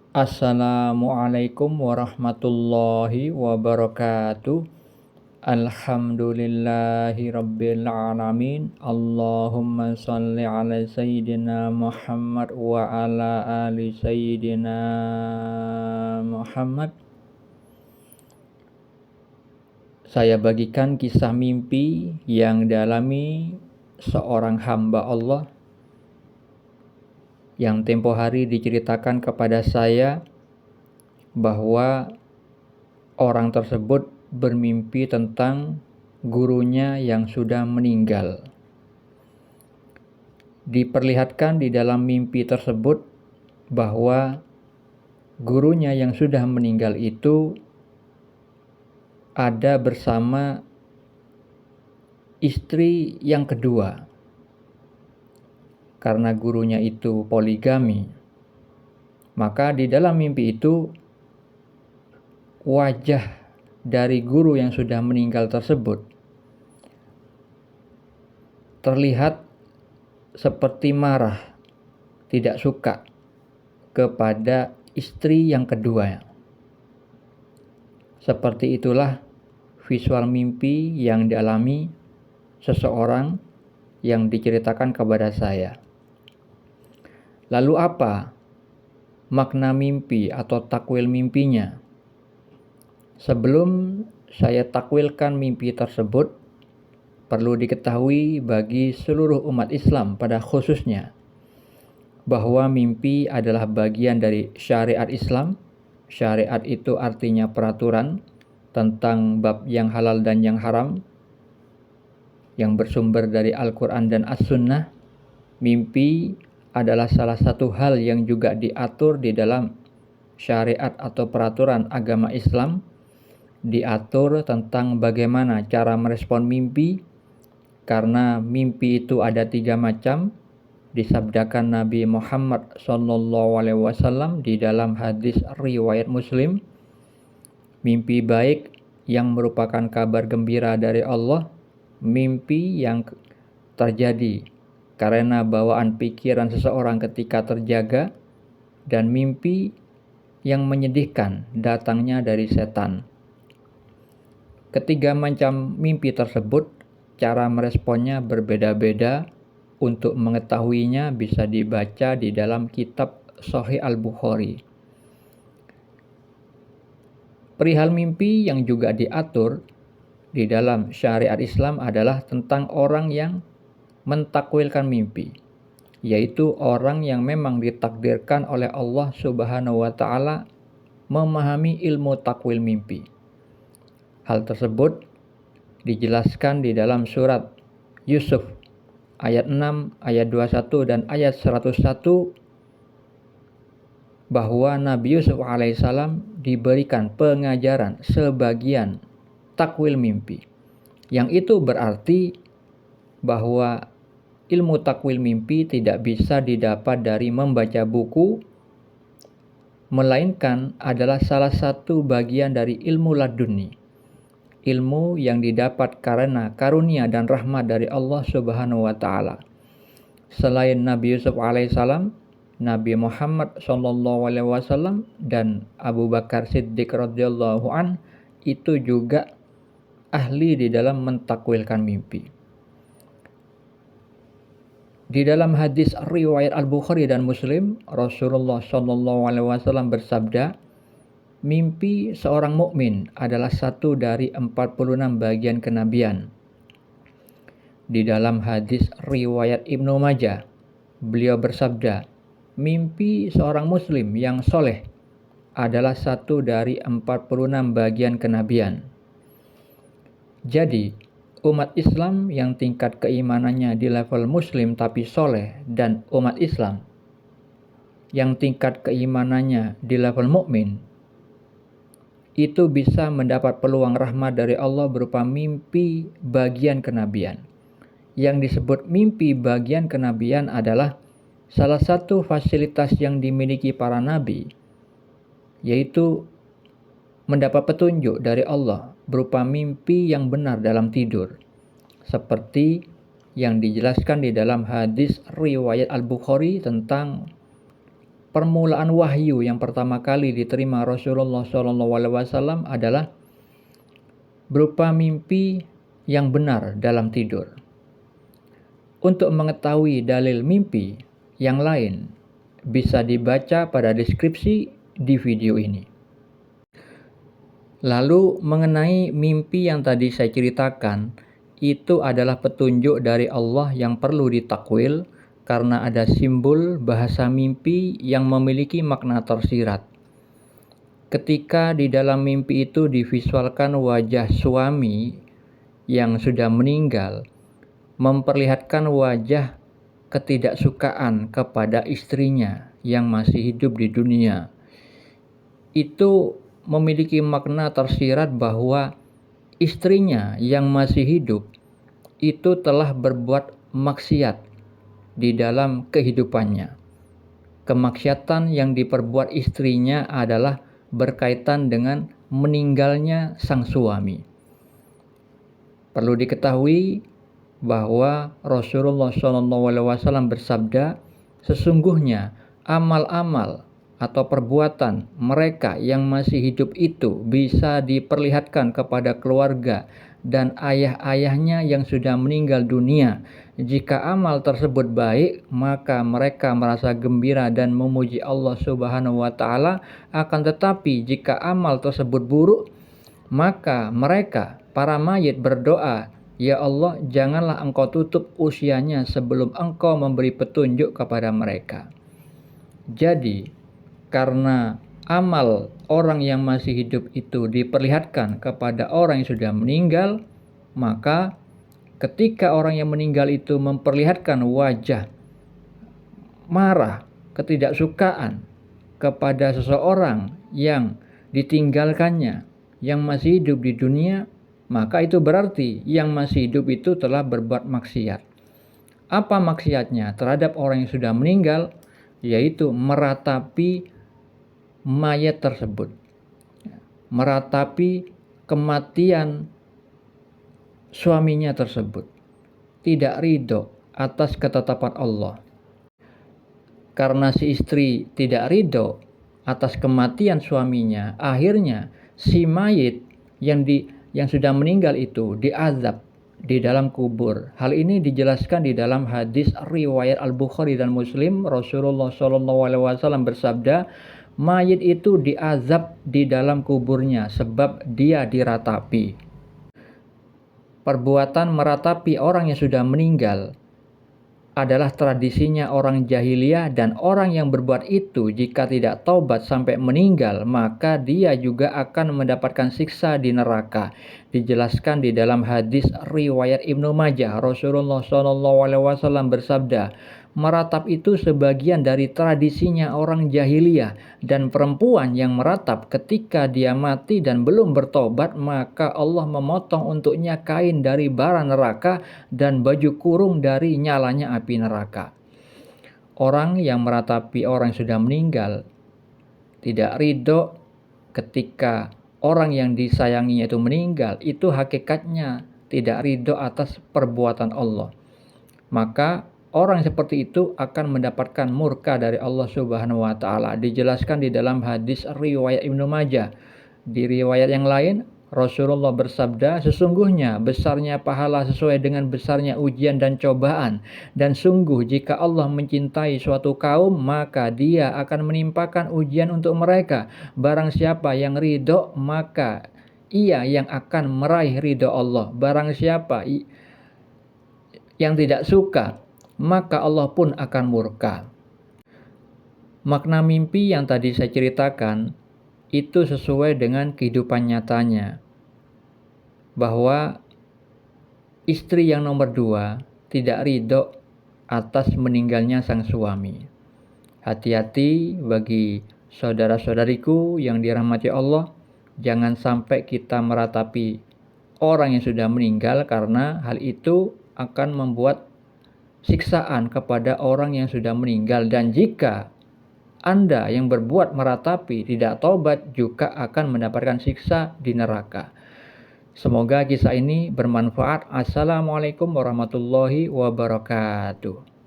Assalamualaikum warahmatullahi wabarakatuh. Alhamdulillahi rabbil alamin. Allahumma salli ala sayyidina Muhammad wa ala ali sayyidina Muhammad. Saya bagikan kisah mimpi yang dialami seorang hamba Allah yang tempo hari diceritakan kepada saya bahwa orang tersebut bermimpi tentang gurunya yang sudah meninggal. Diperlihatkan di dalam mimpi tersebut bahwa gurunya yang sudah meninggal itu ada bersama istri yang kedua. Karena gurunya itu poligami, maka di dalam mimpi itu wajah dari guru yang sudah meninggal tersebut terlihat seperti marah, tidak suka kepada istri yang kedua. Seperti itulah visual mimpi yang dialami seseorang yang diceritakan kepada saya. Lalu apa makna mimpi atau takwil mimpinya? Sebelum saya takwilkan mimpi tersebut, perlu diketahui bagi seluruh umat Islam pada khususnya bahwa mimpi adalah bagian dari syariat Islam. Syariat itu artinya peraturan tentang bab yang halal dan yang haram yang bersumber dari Al-Quran dan As-Sunnah. Mimpi adalah salah satu hal yang juga diatur di dalam syariat atau peraturan agama Islam. Diatur tentang bagaimana cara merespon mimpi, karena mimpi itu ada 3 macam. Disabdakan Nabi Muhammad SAW di dalam hadis riwayat Muslim. Mimpi baik yang merupakan kabar gembira dari Allah, mimpi yang terjadi karena bawaan pikiran seseorang ketika terjaga, dan mimpi yang menyedihkan datangnya dari setan. Ketiga macam mimpi tersebut, cara meresponnya berbeda-beda. Untuk mengetahuinya bisa dibaca di dalam kitab Sahih Al-Bukhari. Perihal mimpi yang juga diatur di dalam syariat Islam adalah tentang orang yang mentakwilkan mimpi, yaitu orang yang memang ditakdirkan oleh Allah Subhanahu wa Ta'ala memahami ilmu takwil mimpi. Hal tersebut dijelaskan di dalam surat Yusuf ayat 6, ayat 21 dan ayat 101 bahwa Nabi Yusuf alaihissalam diberikan pengajaran sebagian takwil mimpi. Yang itu berarti bahwa ilmu takwil mimpi tidak bisa didapat dari membaca buku, melainkan adalah salah satu bagian dari ilmu laduni. Ilmu yang didapat karena karunia dan rahmat dari Allah Subhanahu wa Ta'ala. Selain Nabi Yusuf alaihissalam, Nabi Muhammad SAW dan Abu Bakar Siddiq radhiyallahu an itu juga ahli di dalam mentakwilkan mimpi. Di dalam hadis riwayat Al-Bukhari dan Muslim, Rasulullah SAW bersabda, mimpi seorang mukmin adalah satu dari 46 bagian kenabian. Di dalam hadis riwayat Ibnu Majah, beliau bersabda, mimpi seorang muslim yang soleh adalah satu dari 46 bagian kenabian. Jadi, umat Islam yang tingkat keimanannya di level muslim tapi soleh, dan umat Islam yang tingkat keimanannya di level mukmin, itu bisa mendapat peluang rahmat dari Allah berupa mimpi bagian kenabian. Yang disebut mimpi bagian kenabian adalah salah satu fasilitas yang dimiliki para nabi, yaitu mendapat petunjuk dari Allah berupa mimpi yang benar dalam tidur. Seperti yang dijelaskan di dalam hadis riwayat Al-Bukhari tentang permulaan wahyu yang pertama kali diterima Rasulullah SAW adalah berupa mimpi yang benar dalam tidur. Untuk mengetahui dalil mimpi yang lain, bisa dibaca pada deskripsi di video ini. Lalu mengenai mimpi yang tadi saya ceritakan, itu adalah petunjuk dari Allah yang perlu ditakwil karena ada simbol bahasa mimpi yang memiliki makna tersirat. Ketika di dalam mimpi itu divisualkan wajah suami yang sudah meninggal, memperlihatkan wajah ketidaksukaan kepada istrinya yang masih hidup di dunia. Itu memiliki makna tersirat bahwa istrinya yang masih hidup itu telah berbuat maksiat di dalam kehidupannya. Kemaksiatan yang diperbuat istrinya adalah berkaitan dengan meninggalnya sang suami. Perlu diketahui bahwa Rasulullah SAW bersabda, sesungguhnya amal-amal atau perbuatan mereka yang masih hidup itu bisa diperlihatkan kepada keluarga dan ayah-ayahnya yang sudah meninggal dunia. Jika amal tersebut baik, maka mereka merasa gembira dan memuji Allah Subhanahu wa Ta'ala. Akan tetapi, jika amal tersebut buruk, maka mereka, para mayit, berdoa, "Ya Allah, janganlah Engkau tutup usianya sebelum Engkau memberi petunjuk kepada mereka." Jadi, karena amal orang yang masih hidup itu diperlihatkan kepada orang yang sudah meninggal, maka ketika orang yang meninggal itu memperlihatkan wajah marah, ketidaksukaan kepada seseorang yang ditinggalkannya, yang masih hidup di dunia, maka itu berarti yang masih hidup itu telah berbuat maksiat. Apa maksiatnya terhadap orang yang sudah meninggal? Yaitu meratapi mayat tersebut, meratapi kematian suaminya tersebut, tidak ridho atas ketetapan Allah. Karena si istri tidak ridho atas kematian suaminya, akhirnya si mayit yang sudah meninggal itu diazab di dalam kubur. Hal ini dijelaskan di dalam hadis riwayat Al-Bukhari dan Muslim. Rasulullah SAW bersabda, mayit itu diazab di dalam kuburnya sebab dia diratapi. Perbuatan meratapi orang yang sudah meninggal adalah tradisinya orang jahiliyah, dan orang yang berbuat itu jika tidak taubat sampai meninggal, maka dia juga akan mendapatkan siksa di neraka. Dijelaskan di dalam hadis riwayat Ibnu Majah, Rasulullah SAW bersabda, meratap itu sebagian dari tradisinya orang jahiliyah, dan perempuan yang meratap ketika dia mati dan belum bertobat, maka Allah memotong untuknya kain dari bara neraka dan baju kurung dari nyalanya api neraka. Orang yang meratapi orang yang sudah meninggal tidak ridho ketika orang yang disayanginya itu meninggal, itu hakikatnya tidak ridho atas perbuatan Allah. Maka orang seperti itu akan mendapatkan murka dari Allah Subhanahu wa Ta'ala. Dijelaskan di dalam hadis riwayat Ibnu Majah. Di riwayat yang lain, Rasulullah bersabda, sesungguhnya besarnya pahala sesuai dengan besarnya ujian dan cobaan. Dan sungguh jika Allah mencintai suatu kaum, maka dia akan menimpakan ujian untuk mereka. Barang siapa yang ridho, maka ia yang akan meraih ridho Allah. Barang siapa yang tidak suka, maka Allah pun akan murka. Makna mimpi yang tadi saya ceritakan itu sesuai dengan kehidupan nyatanya, bahwa istri yang nomor 2 tidak ridho atas meninggalnya sang suami. Hati-hati bagi saudara-saudariku yang dirahmati Allah, jangan sampai kita meratapi orang yang sudah meninggal, karena hal itu akan membuat siksaan kepada orang yang sudah meninggal. Dan jika Anda yang berbuat meratapi tidak taubat, juga akan mendapatkan siksa di neraka. Semoga kisah ini bermanfaat. Assalamualaikum warahmatullahi wabarakatuh.